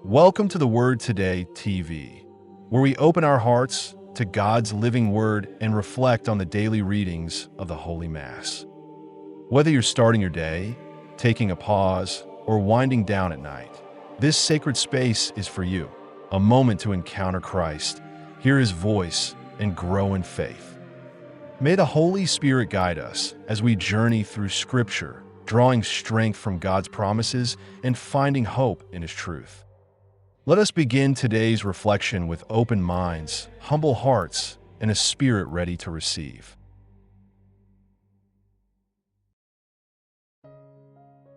Welcome to the Word Today TV, where we open our hearts to God's living Word and reflect on the daily readings of the Holy Mass. Whether you're starting your day, taking a pause, or winding down at night, this sacred space is for you, a moment to encounter Christ, hear His voice, and grow in faith. May the Holy Spirit guide us as we journey through Scripture, drawing strength from God's promises and finding hope in His truth. Let us begin today's reflection with open minds, humble hearts, and a spirit ready to receive.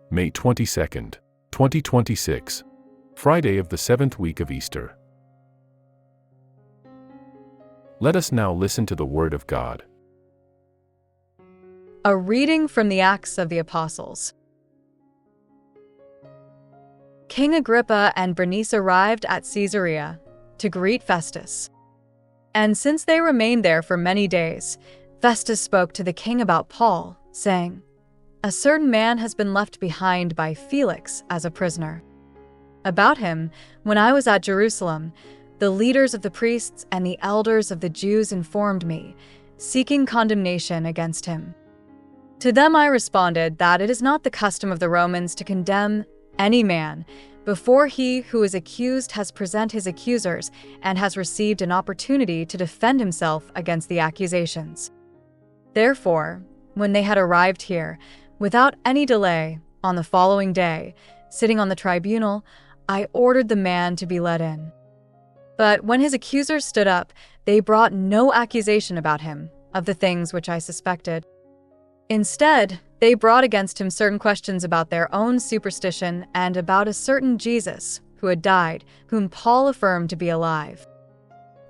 May 22nd, 2026, Friday of the 7th week of Easter. Let us now listen to the Word of God. A reading from the Acts of the Apostles. King Agrippa and Bernice arrived at Caesarea to greet Festus. And since they remained there for many days, Festus spoke to the king about Paul, saying, "A certain man has been left behind by Felix as a prisoner. About him, when I was at Jerusalem, the leaders of the priests and the elders of the Jews informed me, seeking condemnation against him. To them I responded that it is not the custom of the Romans to condemn any man before he who is accused has presented his accusers and has received an opportunity to defend himself against the accusations. Therefore, when they had arrived here, without any delay, on the following day, sitting on the tribunal, I ordered the man to be led in. But when his accusers stood up, they brought no accusation about him of the things which I suspected. Instead, they brought against him certain questions about their own superstition and about a certain Jesus who had died, whom Paul affirmed to be alive.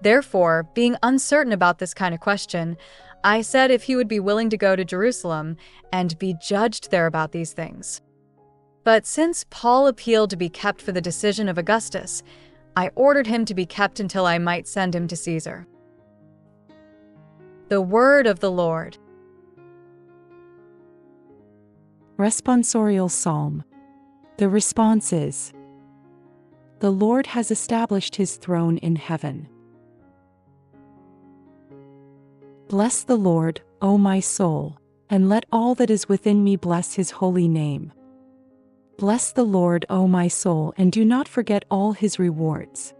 Therefore, being uncertain about this kind of question, I said if he would be willing to go to Jerusalem and be judged there about these things. But since Paul appealed to be kept for the decision of Augustus, I ordered him to be kept until I might send him to Caesar." The Word of the Lord. Responsorial Psalm. The response is, "The Lord has established His throne in heaven. Bless the Lord, O my soul, and let all that is within me bless His holy name. Bless the Lord, O my soul, and do not forget all His rewards.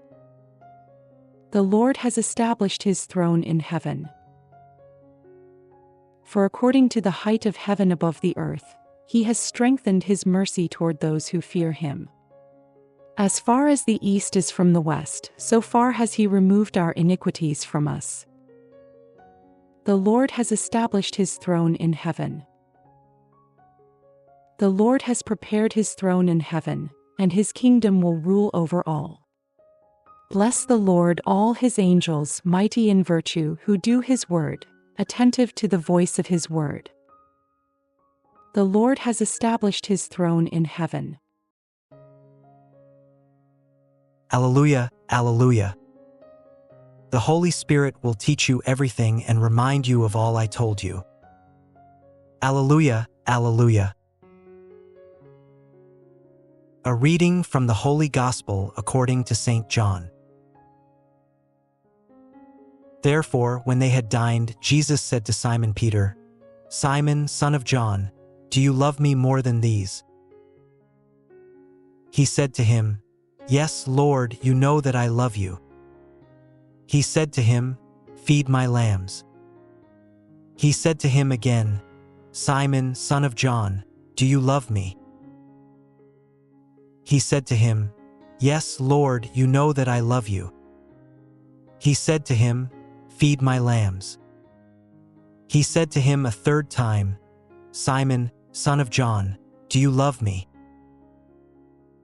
The Lord has established His throne in heaven. For according to the height of heaven above the earth, He has strengthened His mercy toward those who fear Him. As far as the east is from the west, so far has He removed our iniquities from us. The Lord has established His throne in heaven. The Lord has prepared His throne in heaven, and His kingdom will rule over all. Bless the Lord, all His angels, mighty in virtue, who do His word, attentive to the voice of His word. The Lord has established His throne in heaven." Alleluia, alleluia. The Holy Spirit will teach you everything and remind you of all I told you. Alleluia, alleluia. A reading from the Holy Gospel according to St. John. Therefore, when they had dined, Jesus said to Simon Peter, "Simon, son of John, do you love me more than these?" He said to him, "Yes, Lord, you know that I love you." He said to him, "Feed my lambs." He said to him again, "Simon, son of John, do you love me?" He said to him, "Yes, Lord, you know that I love you." He said to him, "Feed my lambs." He said to him a third time, "Simon, son of John, do you love me?"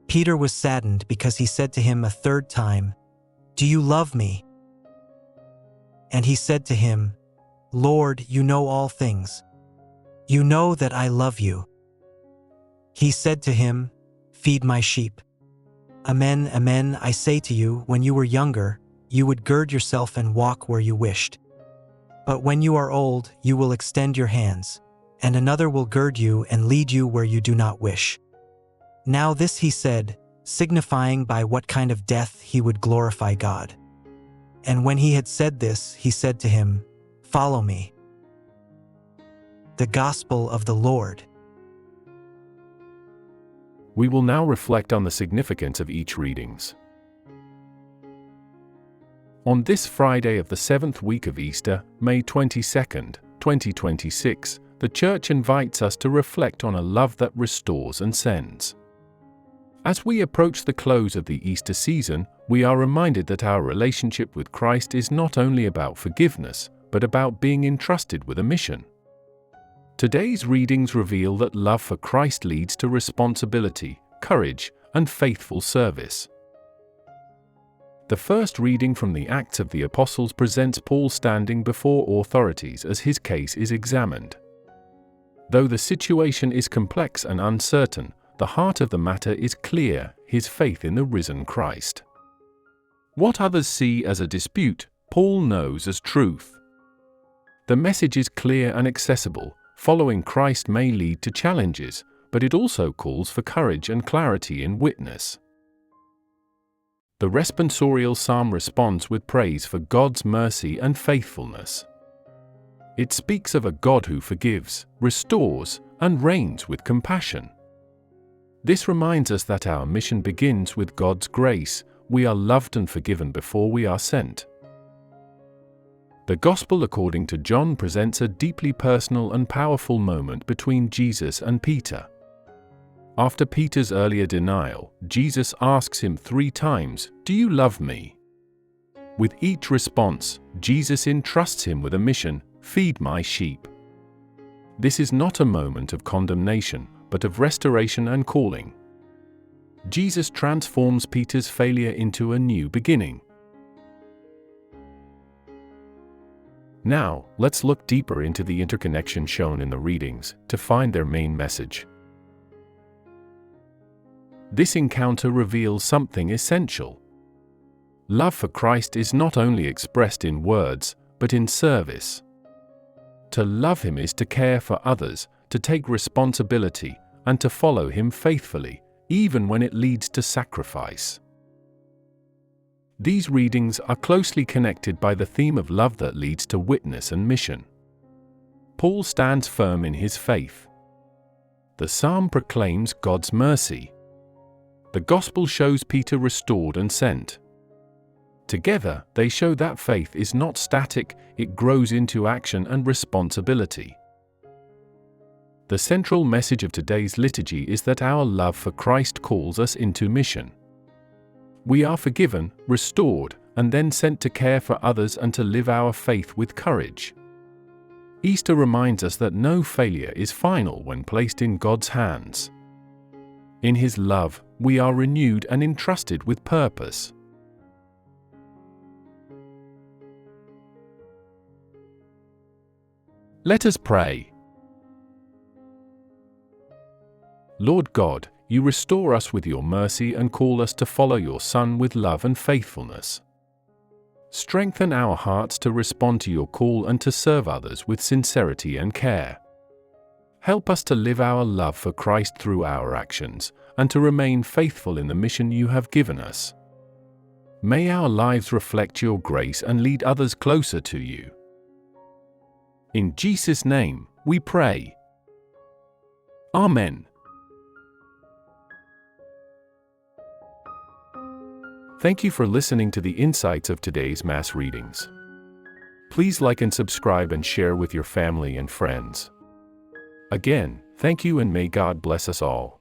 Peter was saddened because he said to him a third time, "Do you love me?" And he said to him, "Lord, you know all things. You know that I love you." He said to him, "Feed my sheep. Amen, amen, I say to you, when you were younger, you would gird yourself and walk where you wished. But when you are old, you will extend your hands, and another will gird you and lead you where you do not wish." Now this he said, signifying by what kind of death he would glorify God. And when he had said this, he said to him, "Follow me." The Gospel of the Lord. We will now reflect on the significance of each readings. On this Friday of the 7th week of Easter, May 22nd, 2026, the Church invites us to reflect on a love that restores and sends. As we approach the close of the Easter season, we are reminded that our relationship with Christ is not only about forgiveness, but about being entrusted with a mission. Today's readings reveal that love for Christ leads to responsibility, courage, and faithful service. The first reading from the Acts of the Apostles presents Paul standing before authorities as his case is examined. Though the situation is complex and uncertain, the heart of the matter is clear: his faith in the risen Christ. What others see as a dispute, Paul knows as truth. The message is clear and accessible. Following Christ may lead to challenges, but it also calls for courage and clarity in witness. The responsorial psalm responds with praise for God's mercy and faithfulness. It speaks of a God who forgives, restores, and reigns with compassion. This reminds us that our mission begins with God's grace. We are loved and forgiven before we are sent. The Gospel according to John presents a deeply personal and powerful moment between Jesus and Peter. After Peter's earlier denial, Jesus asks him 3 times, "Do you love me?" With each response, Jesus entrusts him with a mission: feed my sheep. This is not a moment of condemnation, but of restoration and calling. Jesus transforms Peter's failure into a new beginning. Now, let's look deeper into the interconnection shown in the readings to find their main message. This encounter reveals something essential. Love for Christ is not only expressed in words, but in service. To love Him is to care for others, to take responsibility, and to follow Him faithfully, even when it leads to sacrifice. These readings are closely connected by the theme of love that leads to witness and mission. Paul stands firm in his faith. The psalm proclaims God's mercy. The Gospel shows Peter restored and sent. Together, they show that faith is not static, it grows into action and responsibility. The central message of today's liturgy is that our love for Christ calls us into mission. We are forgiven, restored, and then sent to care for others and to live our faith with courage. Easter reminds us that no failure is final when placed in God's hands. In His love, we are renewed and entrusted with purpose. Let us pray. Lord God, You restore us with Your mercy and call us to follow Your Son with love and faithfulness. Strengthen our hearts to respond to Your call and to serve others with sincerity and care. Help us to live our love for Christ through our actions, and to remain faithful in the mission You have given us. May our lives reflect Your grace and lead others closer to You. In Jesus' name, we pray. Amen. Thank you for listening to the insights of today's Mass readings. Please like and subscribe and share with your family and friends. Again, thank you and may God bless us all.